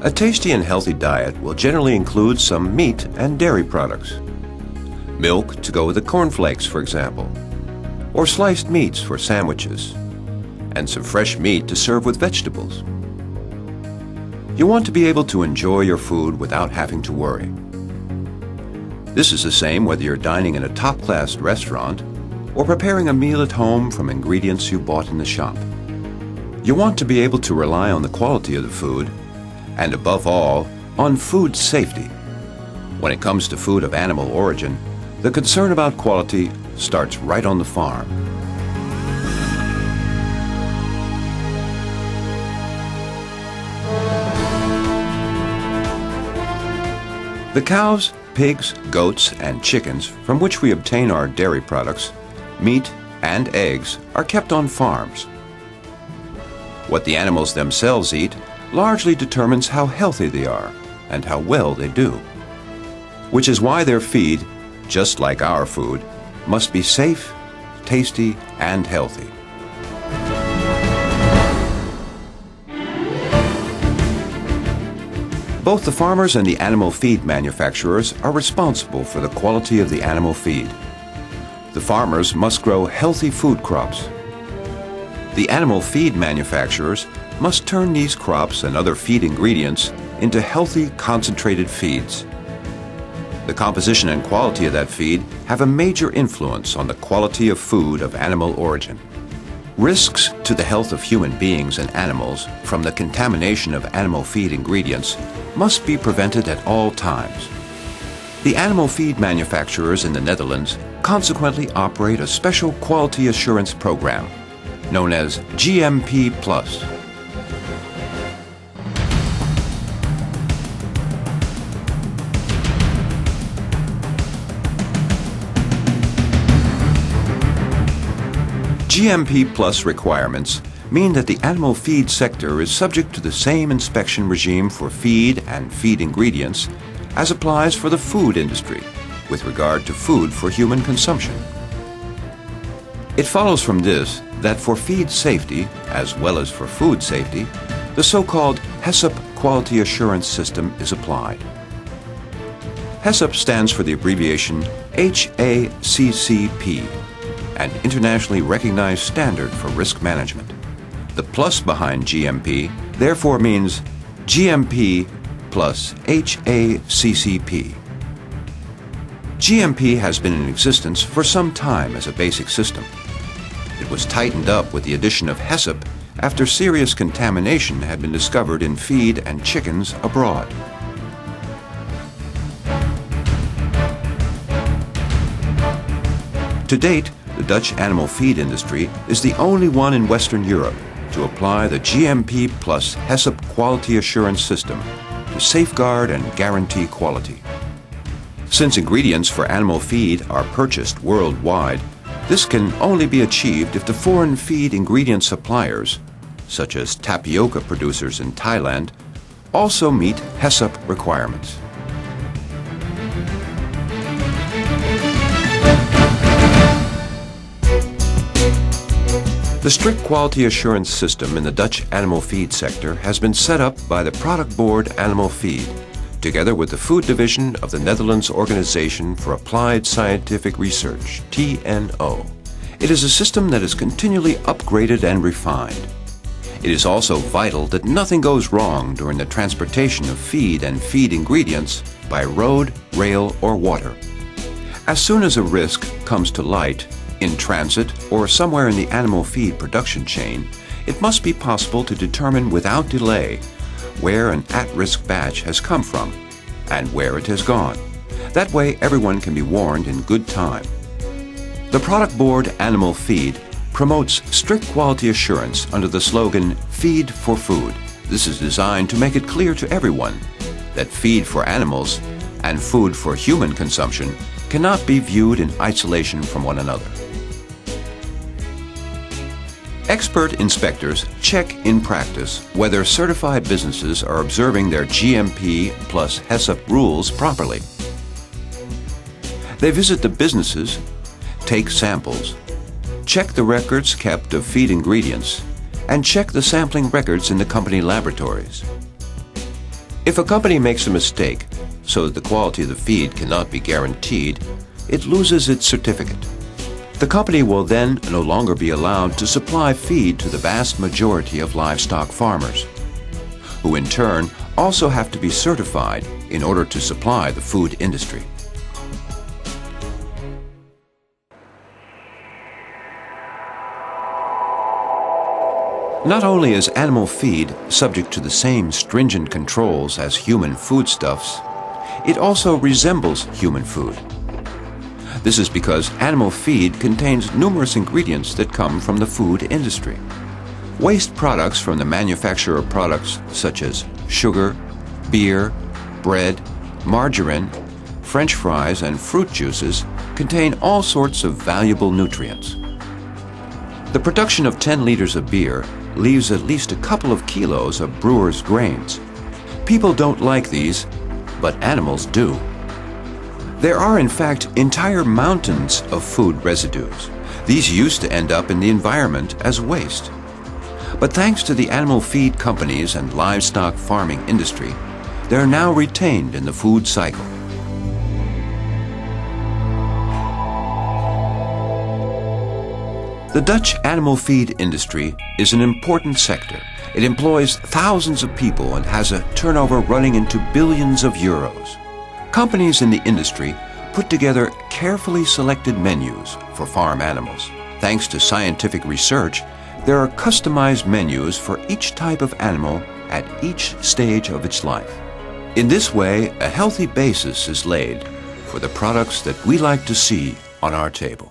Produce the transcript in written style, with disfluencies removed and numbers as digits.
A tasty and healthy diet will generally include some meat and dairy products. Milk to go with the cornflakes, for example, or sliced meats for sandwiches, and some fresh meat to serve with vegetables. You want to be able to enjoy your food without having to worry. This is the same whether you're dining in a top-class restaurant or preparing a meal at home from ingredients you bought in the shop. You want to be able to rely on the quality of the food and, above all, on food safety. When it comes to food of animal origin, the concern about quality starts right on the farm. The cows, pigs, goats, and chickens from which we obtain our dairy products, meat, and eggs are kept on farms. What the animals themselves eat largely determines how healthy they are and how well they do, which is why their feed, just like our food, must be safe, tasty, and healthy. Both the farmers and the animal feed manufacturers are responsible for the quality of the animal feed. The farmers must grow healthy food crops. The animal feed manufacturers must turn these crops and other feed ingredients into healthy, concentrated feeds. The composition and quality of that feed have a major influence on the quality of food of animal origin. Risks to the health of human beings and animals from the contamination of animal feed ingredients must be prevented at all times. The animal feed manufacturers in the Netherlands consequently operate a special quality assurance program known as GMP+. GMP+ requirements mean that the animal feed sector is subject to the same inspection regime for feed and feed ingredients as applies for the food industry with regard to food for human consumption. It follows from this that for feed safety, as well as for food safety, the so-called HACCP quality assurance system is applied. HACCP stands for the abbreviation HACCP, an internationally recognized standard for risk management. The plus behind GMP therefore means GMP plus HACCP. GMP has been in existence for some time as a basic system. It was tightened up with the addition of HACCP after serious contamination had been discovered in feed and chickens abroad. To date, the Dutch animal feed industry is the only one in Western Europe to apply the GMP plus HACCP quality assurance system to safeguard and guarantee quality. Since ingredients for animal feed are purchased worldwide, this can only be achieved if the foreign feed ingredient suppliers, such as tapioca producers in Thailand, also meet HACCP requirements. The strict quality assurance system in the Dutch animal feed sector has been set up by the Product Board Animal Feed, together with the Food Division of the Netherlands Organization for Applied Scientific Research, TNO. It is a system that is continually upgraded and refined. It is also vital that nothing goes wrong during the transportation of feed and feed ingredients by road, rail, or water. As soon as a risk comes to light, in transit or somewhere in the animal feed production chain, it must be possible to determine without delay where an at-risk batch has come from and where it has gone. That way everyone can be warned in good time. The Product Board Animal Feed promotes strict quality assurance under the slogan "Feed for Food." This is designed to make it clear to everyone that feed for animals and food for human consumption cannot be viewed in isolation from one another. Expert inspectors check in practice whether certified businesses are observing their GMP plus HACCP rules properly. They visit the businesses, take samples, check the records kept of feed ingredients, and check the sampling records in the company laboratories. If a company makes a mistake so that the quality of the feed cannot be guaranteed, it loses its certificate. The company will then no longer be allowed to supply feed to the vast majority of livestock farmers, who in turn also have to be certified in order to supply the food industry. Not only is animal feed subject to the same stringent controls as human foodstuffs, it also resembles human food. This is because animal feed contains numerous ingredients that come from the food industry. Waste products from the manufacture of products such as sugar, beer, bread, margarine, French fries, and fruit juices contain all sorts of valuable nutrients. The production of 10 liters of beer leaves at least a couple of kilos of brewer's grains. People don't like these, but animals do. There are in fact entire mountains of food residues. These used to end up in the environment as waste. But thanks to the animal feed companies and livestock farming industry, they are now retained in the food cycle. The Dutch animal feed industry is an important sector. It employs thousands of people and has a turnover running into billions of euros. Companies in the industry put together carefully selected menus for farm animals. Thanks to scientific research, there are customized menus for each type of animal at each stage of its life. In this way, a healthy basis is laid for the products that we like to see on our table.